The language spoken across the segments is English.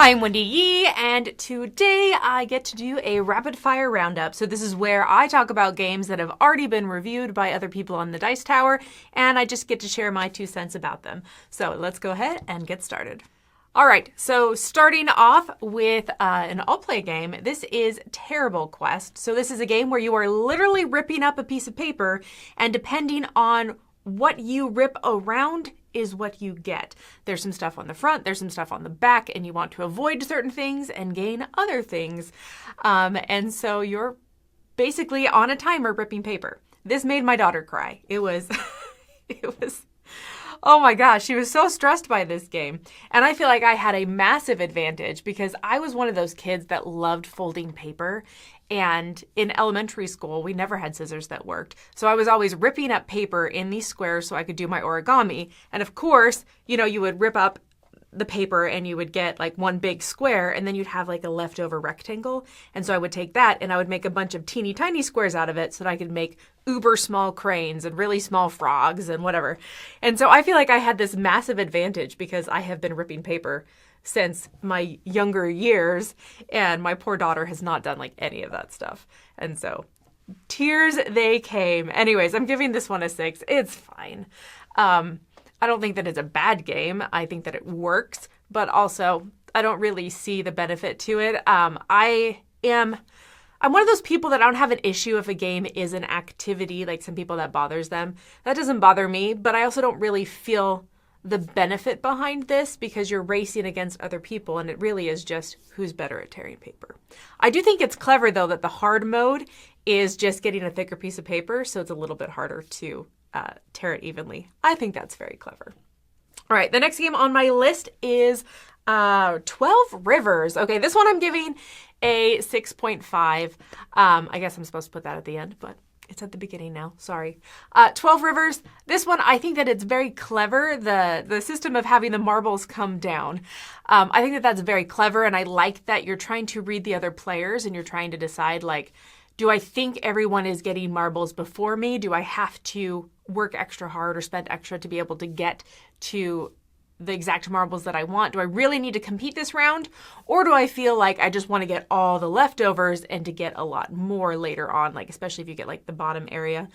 Hi, I'm Wendy Yi, and today I get to do a rapid fire roundup. So this is where I talk about games that have already been reviewed by other people on the Dice Tower, and I just get to share my 2 cents about them. So let's go ahead and get started. All right, so starting off with an all-play game, this is Tearable Quest. So this is a game where you are literally ripping up a piece of paper, and depending on what you rip around is what you get. There's some stuff on the front, there's some stuff on the back, and you want to avoid certain things and gain other things. And so you're basically on a timer ripping paper. This made my daughter cry. It was, oh my gosh, she was so stressed by this game. And I feel like I had a massive advantage because I was one of those kids that loved folding paper. And in elementary school, we never had scissors that worked. So I was always ripping up paper in these squares so I could do my origami. And of course, you would rip up the paper and you would get like one big square and then you'd have like a leftover rectangle. And so I would take that and I would make a bunch of teeny tiny squares out of it so that I could make uber small cranes and really small frogs and whatever. And so I feel like I had this massive advantage because I have been ripping paper since my younger years, and my poor daughter has not done like any of that stuff. And so tears they came. Anyways, I'm giving this one a 6. It's fine. I don't think that it's a bad game. I think that it works, but also I don't really see the benefit to it. I'm one of those people that I don't have an issue if a game is an activity, like some people that bothers them. That doesn't bother me, but I also don't really feel the benefit behind this because you're racing against other people and it really is just who's better at tearing paper. I do think it's clever though that the hard mode is just getting a thicker piece of paper, so it's a little bit harder to tear it evenly. I think that's very clever. All right, the next game on my list is 12 Rivers. Okay, this one I'm giving a 6.5. I guess I'm supposed to put that at the end, but it's at the beginning now. Sorry. 12 Rivers. This one, I think that it's very clever. The system of having the marbles come down. I think that that's very clever. And I like that you're trying to read the other players and you're trying to decide, like, do I think everyone is getting marbles before me? Do I have to work extra hard or spend extra to be able to get to the exact marbles that I want? Do I really need to compete this round? Or do I feel like I just want to get all the leftovers and to get a lot more later on, like especially if you get like the bottom area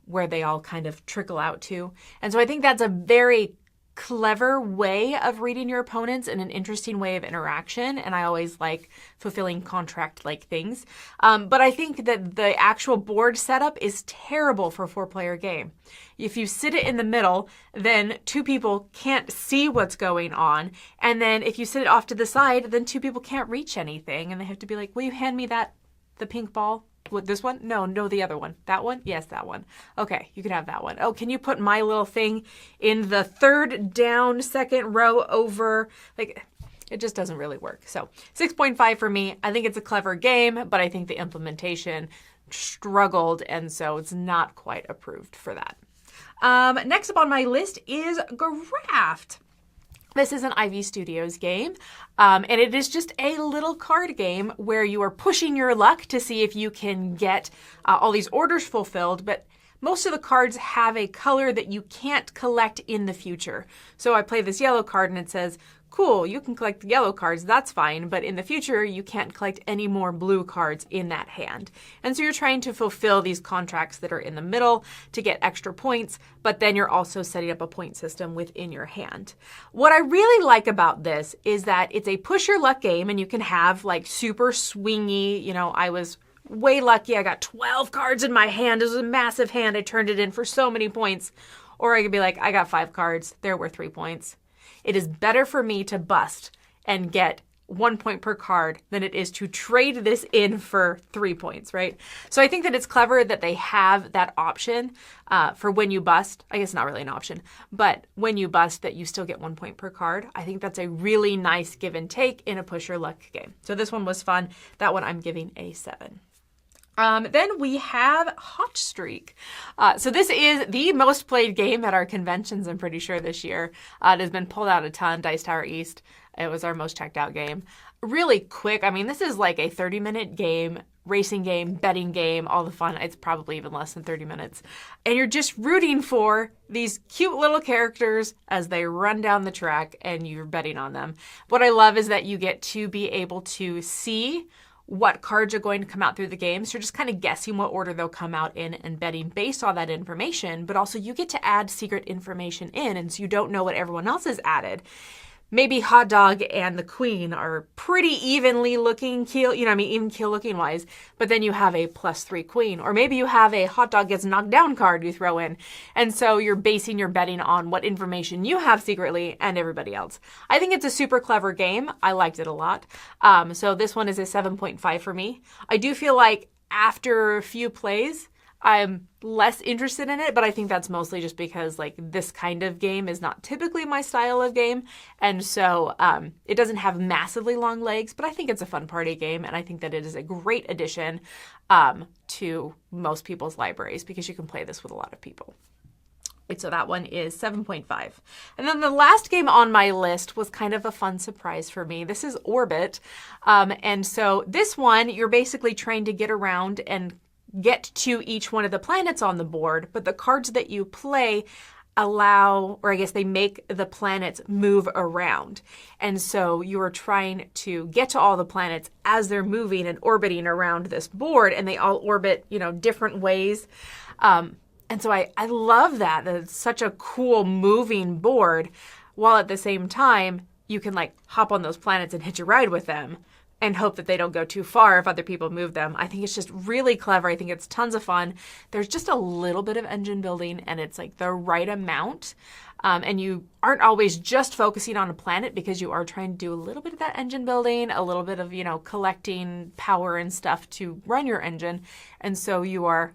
where they all kind of trickle out to. And so I think that's a very clever way of reading your opponents and an interesting way of interaction. And I always like fulfilling contract-like things. But I think that the actual board setup is terrible for a 4-player game. If you sit it in the middle, then 2 people can't see what's going on. And then if you sit it off to the side, then 2 people can't reach anything. And they have to be like, will you hand me the pink ball? What, this one? No, the other one. That one? Yes, that one. Okay, you can have that one. Oh, can you put my little thing in the 3rd down, 2nd row over? Like, it just doesn't really work. So 6.5 for me. I think it's a clever game, but I think the implementation struggled, and so it's not quite approved for that. Next up on my list is Graft. This is an Ivy Studios game, and it is just a little card game where you are pushing your luck to see if you can get all these orders fulfilled, but most of the cards have a color that you can't collect in the future. So I play this yellow card and it says, cool, you can collect the yellow cards, that's fine, but in the future you can't collect any more blue cards in that hand. And so you're trying to fulfill these contracts that are in the middle to get extra points, but then you're also setting up a point system within your hand. What I really like about this is that it's a push your luck game and you can have like super swingy, I was way lucky, I got 12 cards in my hand, it was a massive hand, I turned it in for so many points. Or I could be like, I got 5 cards, they're worth 3 points. It is better for me to bust and get 1 point per card than it is to trade this in for 3 points, right? So I think that it's clever that they have that option for when you bust. I guess not really an option, but when you bust that you still get 1 point per card. I think that's a really nice give and take in a push your luck game. So this one was fun. That one I'm giving a 7. Then we have Hot Streak. So this is the most played game at our conventions, I'm pretty sure, this year. It has been pulled out a ton, Dice Tower East. It was our most checked out game. Really quick. I mean, this is like a 30-minute game, racing game, betting game, all the fun. It's probably even less than 30 minutes. And you're just rooting for these cute little characters as they run down the track and you're betting on them. What I love is that you get to be able to see what cards are going to come out through the game. So you're just kind of guessing what order they'll come out in and betting based on that information. But also you get to add secret information in, and so you don't know what everyone else has added. Maybe Hot Dog and the Queen are pretty evenly looking keel, even keel looking wise, but then you have a +3 Queen. Or maybe you have a Hot Dog gets knocked down card you throw in. And so you're basing your betting on what information you have secretly and everybody else. I think it's a super clever game. I liked it a lot. So this one is a 7.5 for me. I do feel like after a few plays, I'm less interested in it, but I think that's mostly just because like this kind of game is not typically my style of game. And so it doesn't have massively long legs, but I think it's a fun party game. And I think that it is a great addition to most people's libraries because you can play this with a lot of people. So that one is 7.5. And then the last game on my list was kind of a fun surprise for me. This is Orbit. And so this one, you're basically trying to get around and get to each one of the planets on the board, but the cards that you play allow, or I guess they make the planets move around. And so you are trying to get to all the planets as they're moving and orbiting around this board, and they all orbit, different ways. And so I love that. It's such a cool moving board, while at the same time, you can like hop on those planets and hitch a ride with them and hope that they don't go too far if other people move them. I think it's just really clever. I think it's tons of fun. There's just a little bit of engine building, and it's like the right amount. And you aren't always just focusing on a planet because you are trying to do a little bit of that engine building, a little bit of, collecting power and stuff to run your engine. And so you're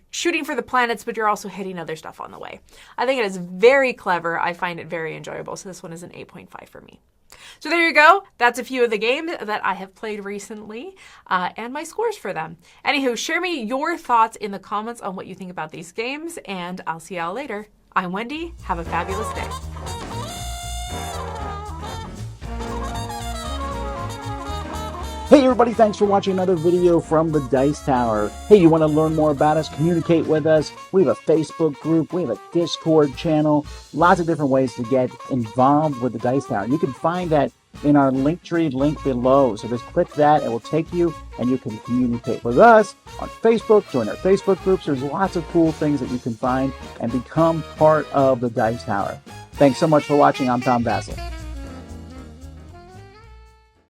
shooting for the planets, but you're also hitting other stuff on the way. I think it is very clever. I find it very enjoyable. So this one is an 8.5 for me. So there you go. That's a few of the games that I have played recently and my scores for them. Anywho, share me your thoughts in the comments on what you think about these games, and I'll see y'all later. I'm Wendy. Have a fabulous day. Hey everybody, thanks for watching another video from the Dice Tower. Hey, you want to learn more about us, communicate with us? We have a Facebook group, we have a Discord channel, lots of different ways to get involved with the Dice Tower. You can find that in our Linktree link below. So just click that, it will take you and you can communicate with us on Facebook, join our Facebook groups. There's lots of cool things that you can find and become part of the Dice Tower. Thanks so much for watching. I'm Tom Basil.